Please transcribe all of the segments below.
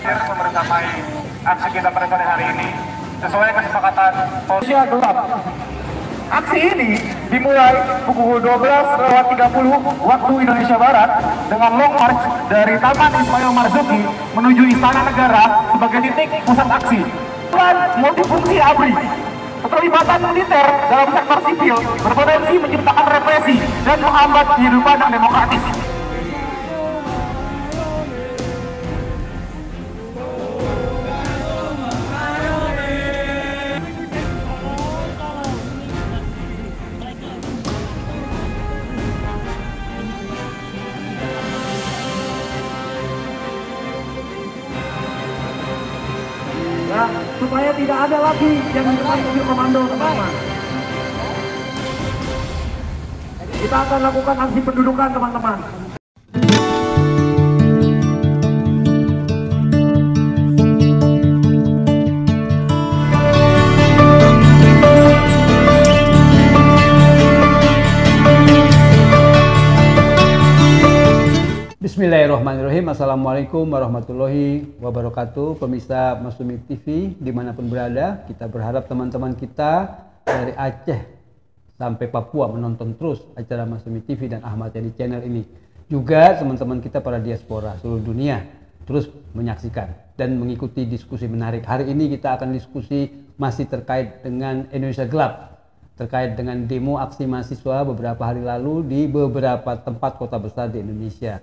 hadir membersamai aksi kita pada sore hari ini sesuai kesepakatan Indonesia Gelap. Aksi ini dimulai pukul 12:30 waktu Indonesia Barat dengan long march dari Taman Ismail Marzuki menuju Istana Negara sebagai titik pusat aksi. Dan multifungsi ABRI, keterlibatan militer dalam sektor sipil berpotensi menciptakan represi dan menghambat kehidupan yang demokratis. Ya, supaya tidak ada lagi yang menyerang mobil komando, teman-teman. Kita akan lakukan aksi pendudukan, teman-teman. Bismillahirrahmanirrahim. Assalamualaikum warahmatullahi wabarakatuh. Pemirsa Masyumi TV dimanapun berada, kita berharap teman-teman kita dari Aceh sampai Papua menonton terus acara Masyumi TV dan Ahmad Yani Channel ini. Juga teman-teman kita para diaspora seluruh dunia terus menyaksikan dan mengikuti diskusi menarik. Hari ini kita akan diskusi masih terkait dengan Indonesia Gelap, terkait dengan demo aksi mahasiswa beberapa hari lalu di beberapa tempat kota besar di Indonesia.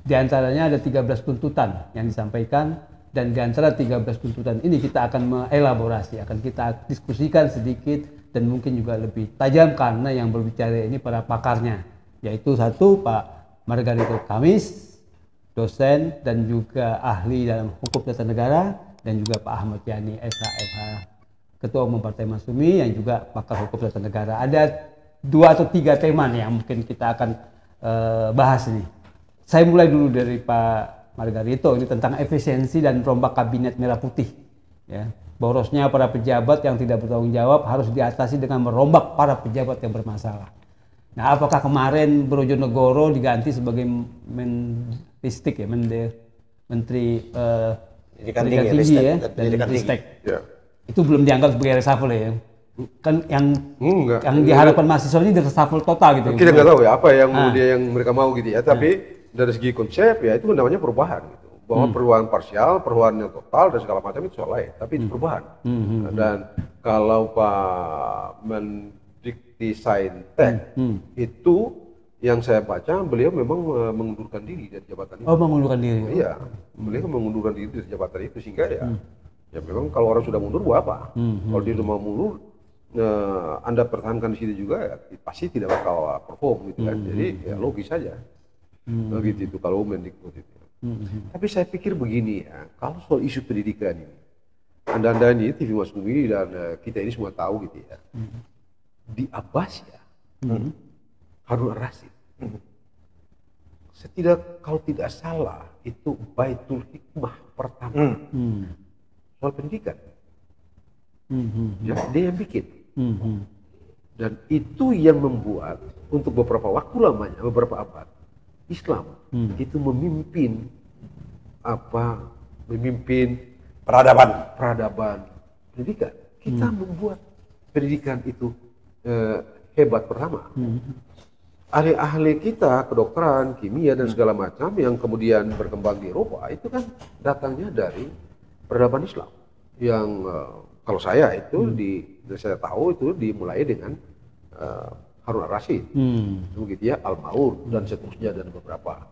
Di antaranya ada 13 tuntutan yang disampaikan, dan di antara 13 tuntutan ini kita akan mengelaborasi, akan kita diskusikan sedikit dan mungkin juga lebih tajam karena yang berbicara ini para pakarnya, yaitu satu Pak Margarito Kamis, dosen dan juga ahli dalam hukum tata negara, dan juga Pak Ahmad Yani SHMH, Ketua Umum Partai Masyumi yang juga pakar hukum tata negara. Ada 2 atau 3 tema nih yang mungkin kita akan bahas nih. Saya mulai dulu dari Pak Margarito, ini tentang efisiensi dan rombak kabinet merah putih. Ya, borosnya para pejabat yang tidak bertanggung jawab harus diatasi dengan merombak para pejabat yang bermasalah. Nah, apakah kemarin Brojonegoro diganti sebagai Menristek ya, Menteri Pendidikan Tinggi ya, dan Ristek. Ya. Itu belum dianggap sebagai reshuffle ya. Kan yang diharapkan mahasiswa ini reshuffle total gitu. Kita nggak tahu ya apa yang yang mereka mau gitu ya, tapi dari segi konsep ya itu namanya perubahan gitu. Bahwa perubahan parsial, perubahan yang total dan segala macam itu soal lain, tapi itu perubahan. Dan kalau Pak Mendikbudristek itu yang saya baca, beliau memang mengundurkan diri dari jabatan itu. Oh, mengundurkan diri. Iya, beliau mengundurkan diri dari jabatan itu sehingga ya memang kalau orang sudah mundur buat apa? Kalau dia sudah mau mundur, Anda pertahankan di situ juga ya, pasti tidak bakal perform gitu kan. Jadi ya logis saja. Begitu itu kalau Mendikbud itu. Tapi saya pikir begini ya, kalau soal isu pendidikan ini, Anda ini TV Masyumi dan kita ini semua tahu gitu ya. Di Abbas ya, Harun Ar-Rasyid. Kalau tidak salah itu Baitul Hikmah pertama soal pendidikan. Ya, dia yang bikin. Dan itu yang membuat untuk beberapa waktu lamanya, beberapa abad, Islam itu memimpin peradaban pendidikan. Kita membuat pendidikan itu hebat pertama. Ahli-ahli kita kedokteran, kimia dan segala macam yang kemudian berkembang di Eropa itu kan datangnya dari peradaban Islam yang kalau saya itu saya tahu itu dimulai dengan Harun Ar-Rasyid, begitu ya, Al-Maun dan seterusnya dan beberapa.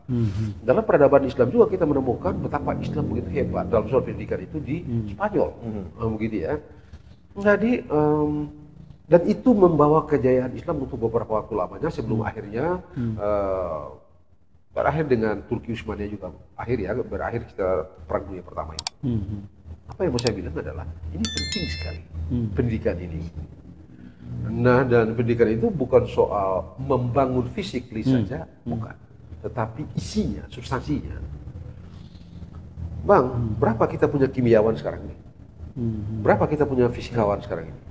Dalam peradaban Islam juga kita menemukan betapa Islam begitu hebat dalam soal pendidikan itu di Spanyol, begitu ya. Jadi dan itu membawa kejayaan Islam untuk beberapa waktu lamanya sebelum akhirnya berakhir dengan Turki Utsmaniyah juga berakhir setelah Perang Dunia Pertama itu. Apa yang mau saya bilang adalah ini penting sekali pendidikan ini. Nah, dan pendidikan itu bukan soal membangun fisikly saja, bukan, tetapi isinya, substansinya. Bang, berapa kita punya kimiawan sekarang ini? Berapa kita punya fisikawan sekarang ini?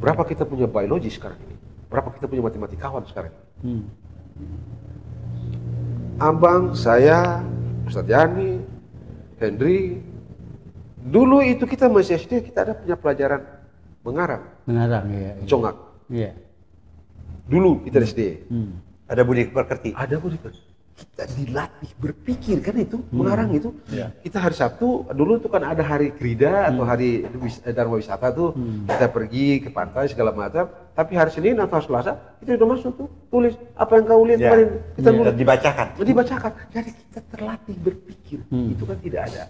Berapa kita punya biologi sekarang ini? Berapa kita punya matematikawan sekarang ini? Abang, saya, Ustadz Yani, Henry, Dulu itu kita masih SD, kita ada punya pelajaran mengarang, ya. congak. Iya. Dulu kita SD. Ada budi pekerti. Ada boleh kita dilatih berpikir kan itu mengarang itu. Kita hari Sabtu dulu tuh kan ada hari Krida atau hari Dharma Wisata tuh kita pergi ke pantai segala macam. Tapi hari Senin atau Selasa kita udah masuk tuh tulis apa yang kau lihat kemarin kita nulis dibacakan. Jadi kita terlatih berpikir itu kan tidak ada.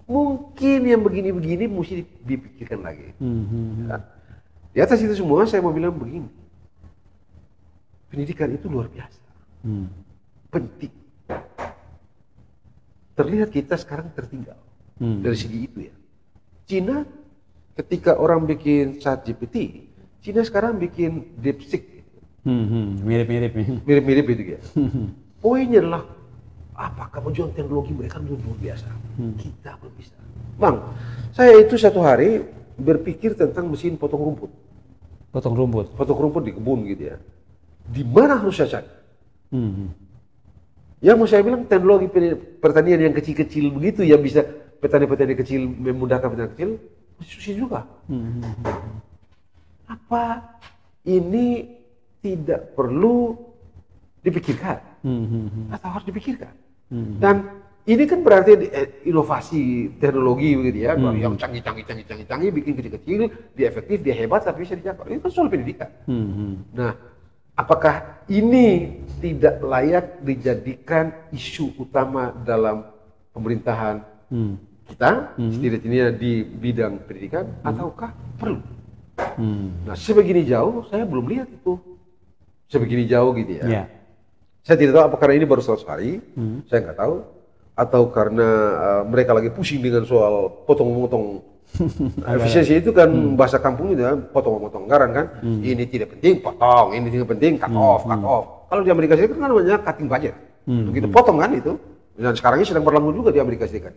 Mungkin yang begini-begini mesti dipikirkan lagi. Kan? Di atas itu semua saya mau bilang begini, pendidikan itu luar biasa. Penting. Terlihat kita sekarang tertinggal dari segi itu ya. Cina ketika orang bikin ChatGPT, Cina sekarang bikin DeepSeek. Mirip-mirip itu ya. Poinnya adalah apa kemajuan teknologi mereka luar biasa. Kita belum bisa. Bang, saya itu satu hari berpikir tentang mesin potong rumput. Potong rumput di kebun gitu ya. Di mana harus saya cari? Ya mau saya bilang teknologi pertanian yang kecil-kecil begitu yang bisa petani-petani kecil memudahkan petani kecil susah juga. Apa ini tidak perlu dipikirkan atau harus dipikirkan? Dan ini kan berarti inovasi teknologi begitu ya, yang canggih bikin kecil-kecil, dia efektif, dia hebat tapi bisa dijangkau. Ini kan soal pendidikan. Nah, apakah ini tidak layak dijadikan isu utama dalam pemerintahan kita, setidaknya di bidang pendidikan, ataukah perlu? Nah, sebegini jauh saya belum lihat itu. Sebegini jauh gitu ya. Saya tidak tahu apakah karena ini baru 100 hari, saya nggak tahu. Atau karena mereka lagi pusing dengan soal potong-potong. Efisiensi itu kan bahasa kampung itu ya, potong-potong anggaran kan. Ini tidak penting, potong. Ini tidak penting, cut off. Kalau di Amerika Serikat kan namanya cutting budget. Begitu potong kan itu. Dan sekarang ini sedang berlangsung juga di Amerika Serikat.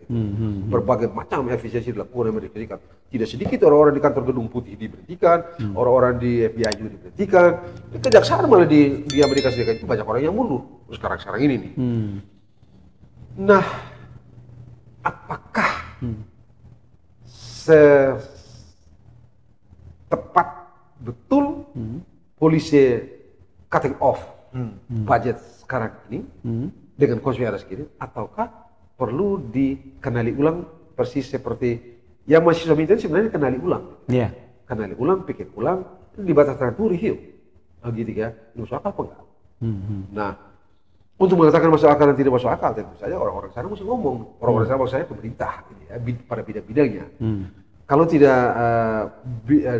Berbagai macam efisiensi dilakukan di Amerika Serikat. Tidak sedikit orang-orang di kantor Gedung Putih diberhentikan, orang-orang di FBI juga diberhentikan. Kejaksaan malah di Amerika Serikat itu banyak orang yang mundur. Sekarang ini nih. Nah, apakah tepat betul polisi cutting off budget sekarang ini dengan konspirasi ini, ataukah perlu dikenali ulang persis seperti yang mahasiswa minta sebenarnya kenali ulang, kenali ulang, pikir ulang, di batas tertentu review, gitu ya, masuk akal apa enggak? Nah, untuk mengatakan masuk akal dan tidak masuk akal, tentu saja orang-orang sana mesti ngomong, orang-orang sana maksud saya pemerintah, gitu ya, pada bidang-bidangnya. Kalau tidak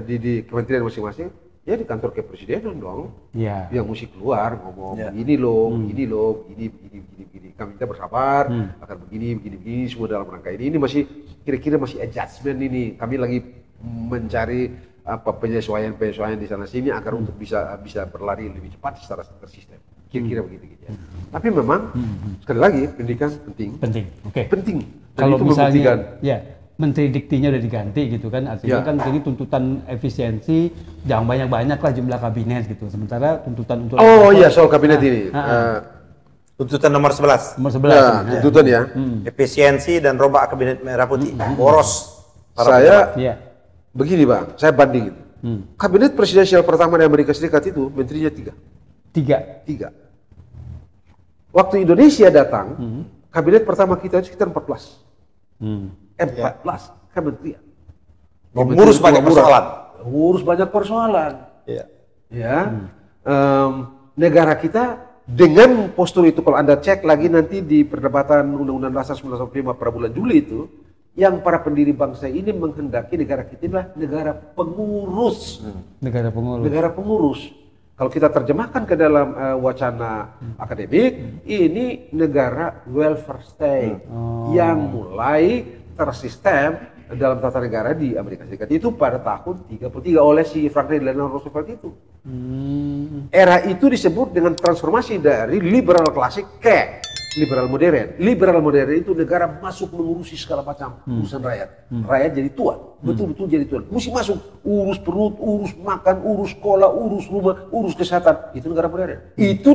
di kementerian masing-masing, ya di kantor kepresidenan dong, yang mesti keluar ngomong begini loh, begini. Kami minta bersabar, akan begini, semua dalam rangka ini masih kira-kira masih adjustment ini. Kami lagi mencari apa penyesuaian di sana sini agar untuk bisa berlari lebih cepat secara tersistem. Kira-kira begitu gitu ya. Tapi memang sekali lagi pendidikan penting. Penting. Dan kalau itu misalnya menteri diktinya udah diganti gitu kan, artinya kan ini tuntutan efisiensi jangan banyak-banyak lah jumlah kabinet gitu. Sementara tuntutan untuk soal kabinet ini. Tuntutan nomor 11. Tuntutan ya. Efisiensi dan rombak kabinet merah putih. Boros. Saya begini Bang, saya bandingin. Kabinet presidensial pertama di Amerika Serikat itu menterinya 3. Waktu Indonesia datang, kabinet pertama kita itu sekitar 14. 14 kementerian. Mengurus banyak persoalan. Ngurus banyak persoalan. Negara kita dengan postur itu, kalau Anda cek lagi nanti di perdebatan Undang-Undang Dasar 1945 pada bulan Juli itu, yang para pendiri bangsa ini menghendaki negara kita adalah negara pengurus. Negara pengurus. Kalau kita terjemahkan ke dalam wacana akademik, ini negara welfare state yang mulai tersistem dalam tata negara di Amerika Serikat itu pada tahun 33 oleh si Franklin Delano Roosevelt itu. Era itu disebut dengan transformasi dari liberal klasik ke liberal modern. Liberal modern itu negara masuk mengurusi segala macam urusan rakyat. Rakyat jadi tuan, betul-betul jadi tuan. Mesti masuk urus perut, urus makan, urus sekolah, urus rumah, urus kesehatan. Itu negara modern. Itu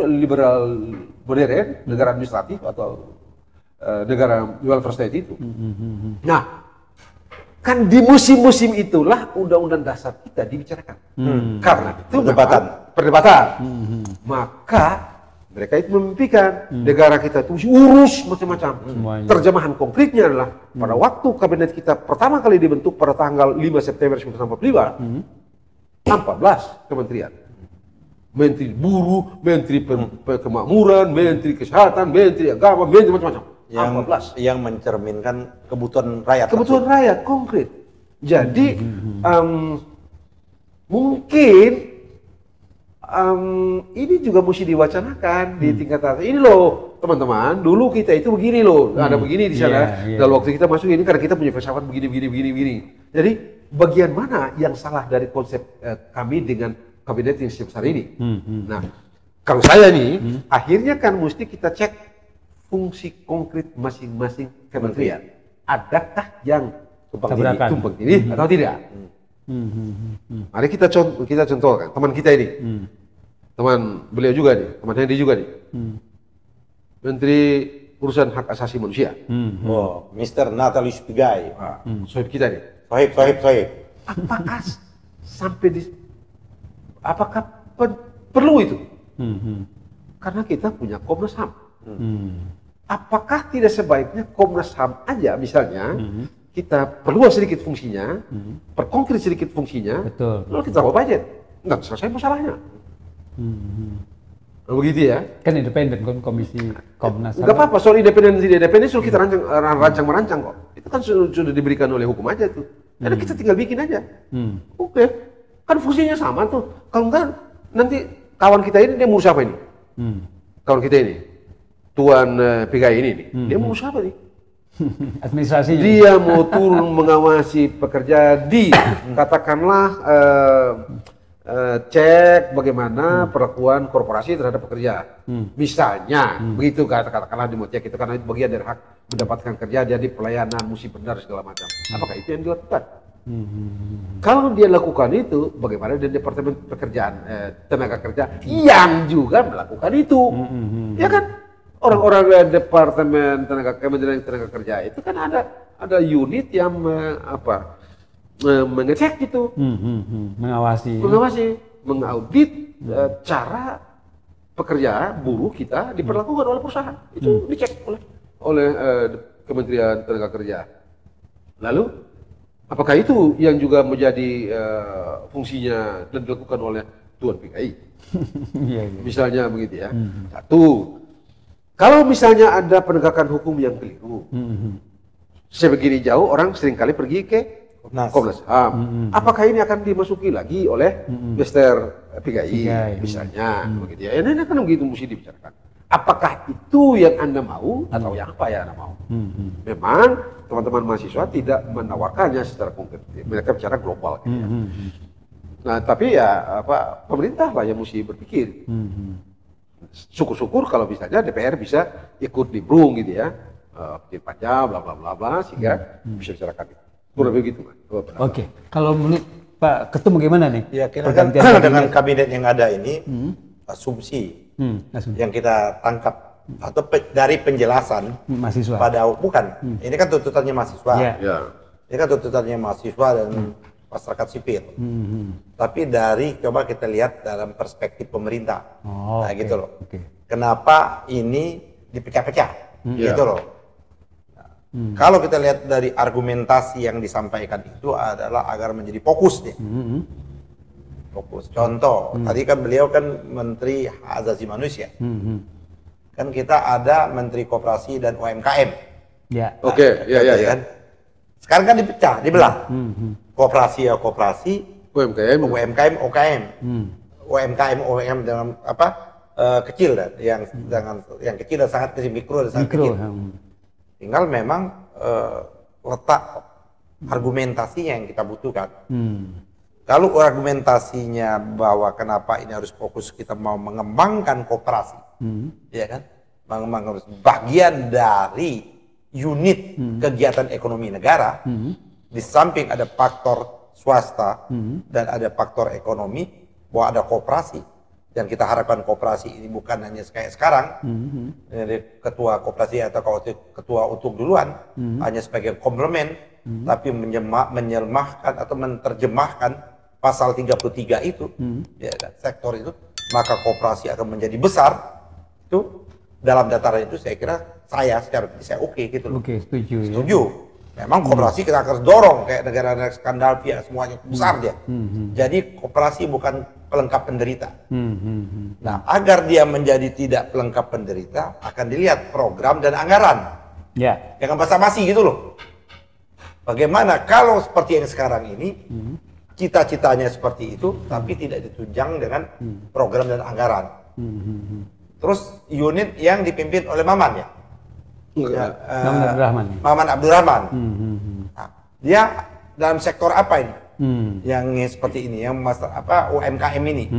liberal modern, negara administratif atau negara welfare state itu. Nah, kan di musim-musim itulah undang-undang dasar kita dibicarakan. Karena itu perdebatan. Maka mereka itu memimpikan negara kita itu urus macam-macam. Terjemahan konkretnya adalah pada waktu kabinet kita pertama kali dibentuk pada tanggal 5 September 1945, 14 kementerian. Menteri Buruh, Menteri Kemakmuran, Menteri Kesehatan, Menteri Agama, Menteri macam-macam. Yang mencerminkan kebutuhan rakyat. Kebutuhan rakyat konkret. Jadi mungkin ini juga mesti diwacanakan di tingkat atas. Ini loh teman-teman, dulu kita itu begini loh, ada begini di sana. Dalam waktu kita masuk ini karena kita punya filsafat begini. Jadi bagian mana yang salah dari konsep kami dengan kabinet yang sebesar ini? Nah, kalau saya nih, akhirnya kan mesti kita cek fungsi konkret masing-masing kementerian. Adakah yang tumpang tindih atau tidak? Mari kita contohkan teman kita ini, teman beliau juga nih, teman Hendy juga nih, Menteri Urusan Hak Asasi Manusia. Oh, Mr. Natalius Pigai. Sohib kita nih. Sohib. Apakah apakah perlu itu? Karena kita punya Komnas HAM. Apakah tidak sebaiknya Komnas HAM aja misalnya kita perluas sedikit fungsinya, perkonkret sedikit fungsinya, lalu kita tambah budget, nggak selesai masalahnya. Begitu ya? Kan independen komisi Komnas HAM. Nggak apa-apa soal independen sudah kita rancang kok. Itu kan sudah diberikan oleh hukum aja tuh. Jadi kita tinggal bikin aja. Oke, kan fungsinya sama tuh. Kalau enggak nanti kawan kita ini dia mau apa ini? Kawan kita ini. Tuan PKI ini nih, dia mau usaha apa nih? Administrasinya. Dia mau turun mengawasi pekerja di, katakanlah cek bagaimana perlakuan korporasi terhadap pekerja. Misalnya, begitu katakanlah dia mau cek itu karena itu bagian dari hak mendapatkan kerja, jadi pelayanan mesti benar segala macam. Apakah itu yang dilakukan? Kalau dia lakukan itu, bagaimana dengan Departemen Pekerjaan Tenaga Kerja yang juga melakukan itu, ya kan? Orang-orang Departemen Kementerian Tenaga Kerja itu kan ada unit yang mengecek gitu, mengawasi, mengaudit cara pekerja buruh kita diperlakukan oleh perusahaan. Itu dicek oleh Kementerian Tenaga Kerja. Lalu apakah itu yang juga menjadi fungsinya dan dilakukan oleh Tuan PKI? Misalnya begitu ya. Satu, kalau misalnya ada penegakan hukum yang keliru, sebegini jauh orang seringkali pergi ke Komnas HAM. Apakah ini akan dimasuki lagi oleh Mr. PKI misalnya, begitu ya? Ini kan begitu mesti dibicarakan. Apakah itu yang Anda mau atau yang apa yang Anda mau? Memang teman-teman mahasiswa tidak menawarkannya secara konkret, mereka bicara global. Gitu ya. Nah, tapi ya pemerintah lah yang mesti berpikir. Syukur-syukur kalau misalnya DPR bisa ikut nimbrung gitu ya, bikin panja bla bla bla bla sehingga bisa bicarakan itu. Kurang begitu, Mas. Oke. Kalau menurut Pak Ketum bagaimana nih? Ya, kira-kira dengan kabinet yang ada ini, asumsi yang kita tangkap atau dari penjelasan mahasiswa pada ini kan tuntutannya mahasiswa. Ini kan tuntutannya mahasiswa dan masyarakat sipil. Tapi coba kita lihat dalam perspektif pemerintah. Gitu loh. Kenapa ini dipecah-pecah? Gitu loh. Kalau kita lihat dari argumentasi yang disampaikan itu adalah agar menjadi fokus dia. Fokus. Contoh, tadi kan beliau kan Menteri Hak Asasi Manusia. Kan kita ada Menteri Koperasi dan UMKM. Kan? Sekarang kan dipecah, dibelah. Koperasi ya koperasi, UMKM UKM. UMKM dalam kecil dan yang kecil dan sangat kecil, mikro dan sangat kecil. Tinggal memang letak argumentasinya yang kita butuhkan. Kalau argumentasinya bahwa kenapa ini harus fokus kita mau mengembangkan koperasi, ya kan, mengembangkan bagian dari unit kegiatan ekonomi negara. Di samping ada faktor swasta dan ada faktor ekonomi, bahwa ada koperasi. Dan kita harapkan koperasi ini bukan hanya kayak sekarang, dari ketua koperasi atau ketua untuk duluan, hanya sebagai komplement, tapi menyelmahkan atau menerjemahkan pasal 33 itu, ya kan, sektor itu, maka koperasi akan menjadi besar. Itu dalam dataran itu saya kira secara saya oke gitu loh. Oke, setuju. Setuju. Memang koperasi kita harus dorong kayak negara-negara Skandinavia semuanya besar dia. Jadi koperasi bukan pelengkap penderita. Nah, agar dia menjadi tidak pelengkap penderita, akan dilihat program dan anggaran. Ya. Jangan basa-basi gitu loh. Bagaimana kalau seperti yang sekarang ini, cita-citanya seperti itu, tapi tidak ditunjang dengan program dan anggaran. Terus unit yang dipimpin oleh Maman ya? Maman Abdurrahman. Maman Abdurrahman. Nah, dia dalam sektor apa ini? Yang seperti ini, yang UMKM ini.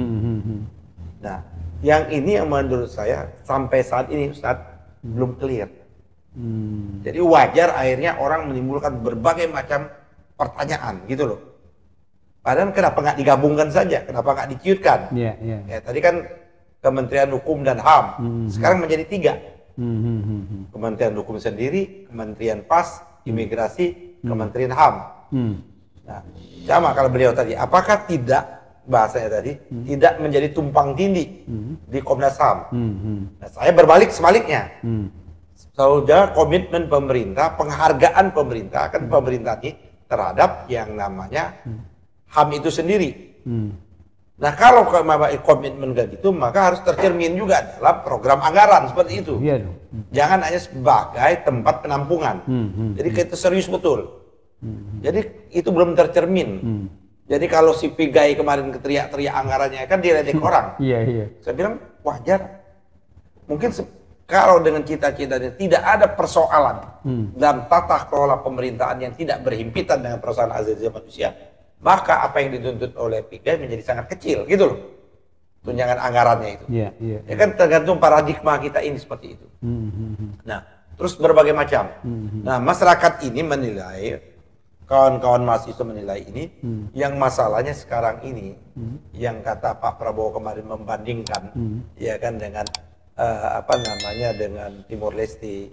Nah, yang ini yang menurut saya sampai saat ini Ustadz belum clear. Jadi wajar akhirnya orang menimbulkan berbagai macam pertanyaan gitu loh. Padahal kenapa nggak digabungkan saja? Kenapa nggak diciutkan? Ya, tadi kan Kementerian Hukum dan HAM, sekarang menjadi 3. Kementerian Hukum sendiri, Kementerian PAS, Imigrasi, Kementerian HAM. Nah, sama kalau beliau tadi, apakah tidak bahasanya tadi tidak menjadi tumpang tindih di Komnas HAM? Nah, saya berbalik sebaliknya. Saudara, komitmen pemerintah, penghargaan pemerintah kan pemerintah ini terhadap yang namanya HAM itu sendiri. Nah, kalau komitmen kayak gitu, maka harus tercermin juga dalam program anggaran seperti itu. Iya dong. Jangan hanya sebagai tempat penampungan. Jadi kita serius betul. Jadi itu belum tercermin. Jadi kalau si Pigai kemarin teriak-teriak anggarannya kan diledek orang. Iya. Saya bilang wajar. Mungkin kalau dengan cita-citanya tidak ada persoalan dalam tata kelola pemerintahan yang tidak berhimpitan dengan persoalan asasi manusia, maka apa yang dituntut oleh Pigai menjadi sangat kecil, gitu loh. Tunjangan anggarannya itu. Iya. Ya kan tergantung paradigma kita ini seperti itu. Nah, terus berbagai macam. Nah, masyarakat ini menilai, kawan-kawan mahasiswa menilai ini, yang masalahnya sekarang ini, yang kata Pak Prabowo kemarin membandingkan, ya kan dengan dengan Timor Leste.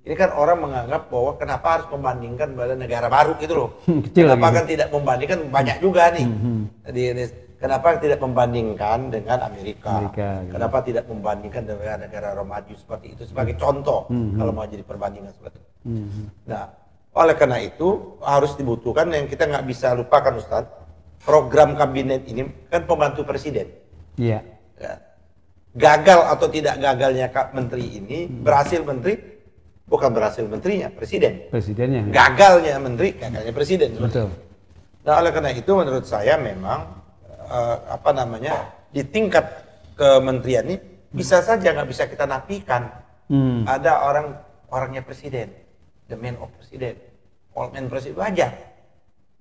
Ini kan orang menganggap bahwa kenapa harus membandingkan pada negara baru gitu loh. Kenapa kan tidak membandingkan, banyak juga nih. Kenapa tidak membandingkan dengan Amerika gitu. Kenapa tidak membandingkan dengan negara maju seperti itu sebagai contoh kalau mau jadi perbandingan seperti itu. Nah, oleh karena itu harus dibutuhkan yang kita nggak bisa lupakan Ustadz, program kabinet ini kan pembantu presiden. Iya. Ya. Gagal atau tidak gagalnya menteri ini, berhasil menteri, bukan berhasil menterinya, presiden. Presidennya. Gagalnya menteri, gagalnya presiden. Betul. Nah, oleh karena itu menurut saya memang di tingkat kementerian ini bisa saja nggak bisa kita nafikan. Ada orangnya presiden, the man of presiden, all man presiden, wajar.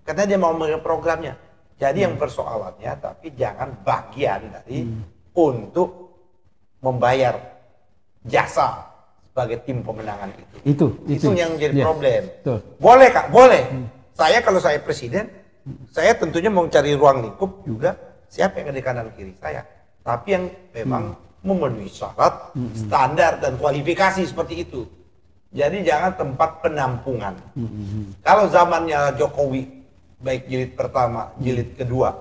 Karena dia mau mengambil programnya. Jadi yang persoalannya, tapi jangan bagian dari untuk membayar jasa sebagai tim pemenangan itu. Itu yang jadi problem. Betul. Boleh Kak, boleh. Kalau saya presiden, saya tentunya mau cari ruang lingkup juga siapa yang ada di kanan kiri saya. Tapi yang memang memenuhi syarat, standar dan kualifikasi seperti itu. Jadi jangan tempat penampungan. Kalau zamannya Jokowi, baik jilid pertama, jilid kedua,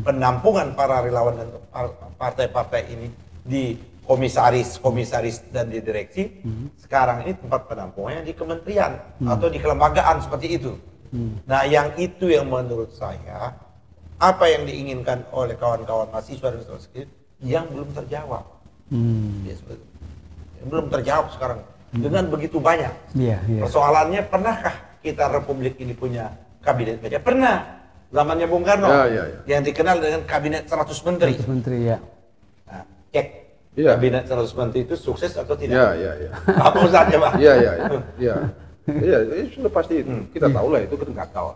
penampungan para relawan dan partai-partai ini di komisaris dan di direksi, sekarang ini tempat penampungannya di kementerian atau di kelembagaan seperti itu. Nah, yang itu yang menurut saya apa yang diinginkan oleh kawan-kawan mahasiswa dan sebagainya yang belum terjawab. Ya, belum terjawab sekarang dengan begitu banyak. Persoalannya, pernahkah kita republik ini punya kabinet meja? Pernah. Zamannya Bung Karno yang dikenal dengan kabinet 100 menteri. 100 menteri ya. Nah, cek. Kabinet 100 menteri itu sukses atau tidak? Apa usahanya Pak? Iya, sudah pasti kita tahu lah itu kan gagal.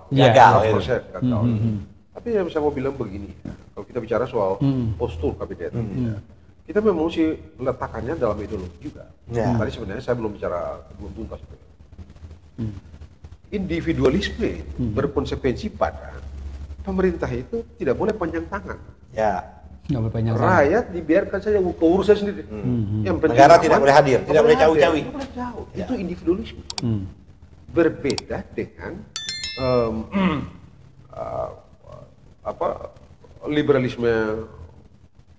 Proses gagal. Tapi yang bisa mau bilang begini, kalau kita bicara soal postur kabinet, kita memang mesti meletakkannya dalam ideologi juga. Tadi sebenarnya saya belum tuntas. Individualisme berkonsekuensi pada pemerintah itu tidak boleh panjang tangan. Nggak boleh panjang. Rakyat dibiarkan saja keurusan sendiri. Yang penting Negara tidak boleh hadir, tidak boleh cawi-cawi. Tidak boleh jauh. Itu individualisme. Berbeda dengan liberalisme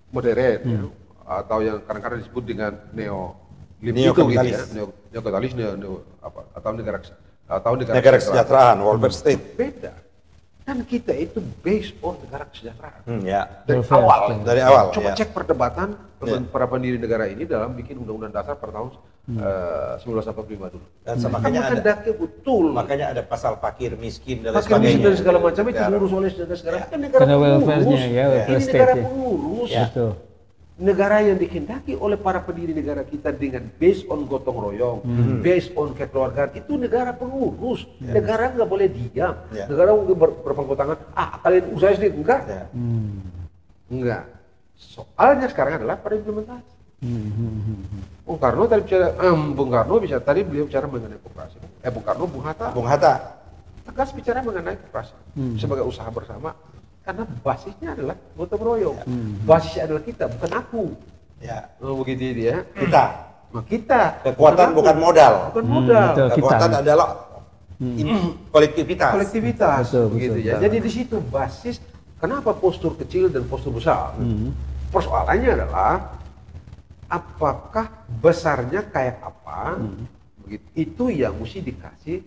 modern ya, atau yang kadang-kadang disebut dengan neokapitalis, neokapitalis, atau negara kesejahteraan, welfare state. Beda. Kan kita itu based on negara kesejahteraan. Dari awal. Coba cek perdebatan para pendiri negara ini dalam bikin undang-undang dasar pada tahun 1945 dulu. Dan makanya ada betul. Makanya ada pasal fakir miskin dan fakir miskin dan segala macam itu diurus oleh negara. Kan negara pengurus. Ini negara pengurus. Betul. Negara yang dikehendaki oleh para pendiri negara kita dengan based on gotong royong, based on kekeluargaan, itu negara pengurus. Negara nggak boleh diam. Negara berpangku tangan, kalian usaha sendiri, enggak. Enggak. Soalnya sekarang adalah pada implementasi. Bung Karno tadi bicara, tadi beliau bicara mengenai koperasi. Bung Hatta tegas bicara mengenai koperasi sebagai usaha bersama. Karena basisnya adalah gotong royong. Basisnya adalah kita, bukan aku. Begitu dia. Kita. Kekuatan bukan modal. Bukan modal. Kekuatan adalah kolektivitas. Begitu ya. Jadi di situ basis. Kenapa postur kecil dan postur besar? Persoalannya adalah apakah besarnya kayak apa? Begitu. Itu yang mesti dikasih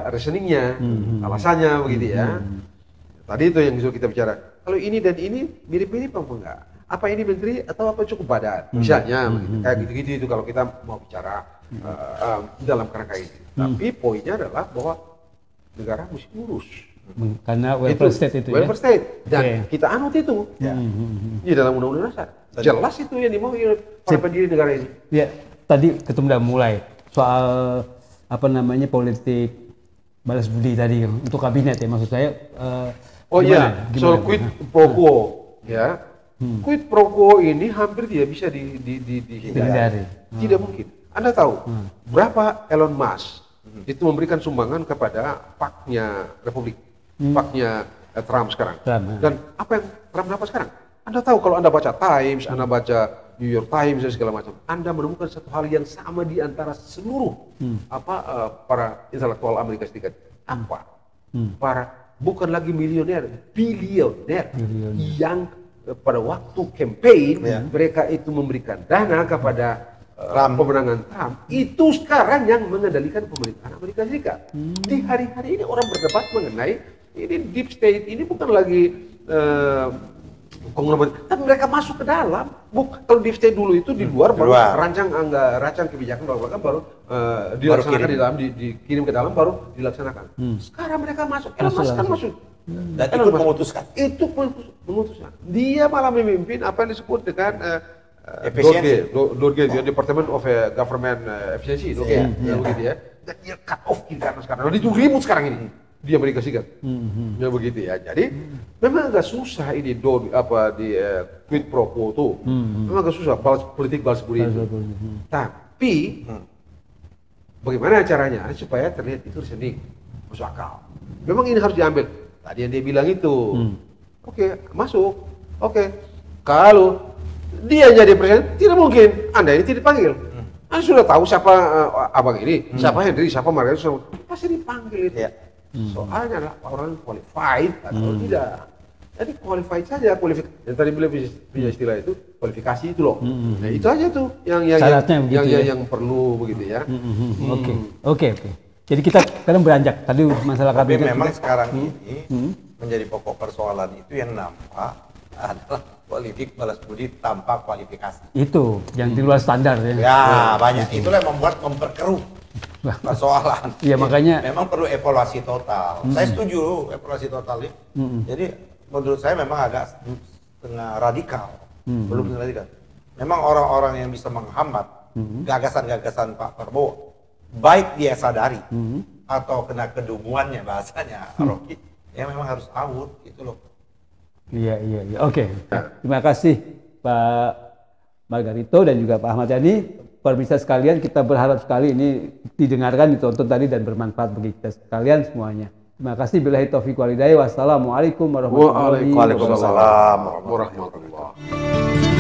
reasoningnya, alasannya begitu ya. Tadi itu yang kita bicara. Kalau ini dan ini mirip-mirip apa enggak? Apa ini menteri atau apa cukup badan? Misalnya, kayak gitu-gitu itu kalau kita mau bicara dalam kerangka ini. Tapi poinnya adalah bahwa negara mesti urus. Karena welfare state itu ya. Welfare state. Dan kita anut itu. Di dalam undang-undang dasar. Jelas itu yang dimau para pendiri negara ini. Ya, tadi Ketum udah mulai soal politik balas budi tadi untuk kabinet ya, maksud saya. Gimana? Soal quid pro quo ya. Quid pro quo ini hampir tidak bisa dihindari. Tidak mungkin. Anda tahu berapa Elon Musk itu memberikan sumbangan kepada PAC-nya Republik, PAC-nya Trump sekarang. Dan apa yang Trump dapat sekarang? Anda tahu kalau Anda baca Times, Anda baca New York Times dan segala macam, Anda menemukan satu hal yang sama di antara seluruh para intelektual Amerika Serikat. Bukan lagi milioner, bilioner yang pada waktu campaign mereka itu memberikan dana kepada pemenangan Trump, itu sekarang yang mengendalikan pemerintahan Amerika Serikat. Di hari-hari ini orang berdebat mengenai ini deep state ini bukan lagi konglomerat, tapi mereka masuk ke dalam. Kalau deep state dulu itu di luar, baru rancang kebijakan baru dilaksanakan di dalam, dikirim ke dalam baru dilaksanakan. Sekarang mereka masuk, Elon Musk kan masuk. Dan ikut memutuskan. Itu memutuskan. Dia malah memimpin apa yang disebut dengan DOGE, Department of Government Efficiency, begitu ya. Dan dia cut off karena sekarang. Dan itu ribut sekarang ini di Amerika Serikat. Ya begitu ya. Jadi memang agak susah ini quid pro quo itu. Memang agak susah politik balas budi itu. Tapi bagaimana caranya supaya terlihat itu reasoning, masuk akal. Memang ini harus diambil. Tadi yang dia bilang itu. Oke, masuk. Oke. Kalau dia jadi presiden, tidak mungkin Anda ini tidak dipanggil. Anda sudah tahu siapa abang ini, siapa Henry, siapa Margaret, pasti dipanggil itu. Soalnya adalah orang qualified atau tidak. Jadi qualified saja, yang tadi beliau punya istilah itu kualifikasi itu loh. Nah itu aja tuh yang perlu begitu ya. Oke. Jadi kita sekarang beranjak tadi masalah kabinet. Tapi memang sekarang ini menjadi pokok persoalan itu yang nampak adalah politik balas budi tanpa kualifikasi. Itu yang di luar standar ya. Ya banyak. Itulah yang memperkeruh persoalan. Iya makanya memang perlu evaluasi total. Saya setuju evaluasi total ini. Jadi menurut saya memang agak setengah radikal. Belum radikal. Memang orang-orang yang bisa menghambat gagasan-gagasan Pak Prabowo, baik dia sadari atau kena kedunguannya bahasanya Rocky, ya memang harus out gitu loh. Iya. Oke. Terima kasih Pak Margarito dan juga Pak Ahmad Yani. Pemirsa sekalian, kita berharap sekali ini didengarkan, ditonton tadi dan bermanfaat bagi kita sekalian semuanya. Terima kasih. Billahi taufiq wal hidayah. Wassalamualaikum warahmatullahi wabarakatuh. Waalaikumsalam warahmatullahi wabarakatuh.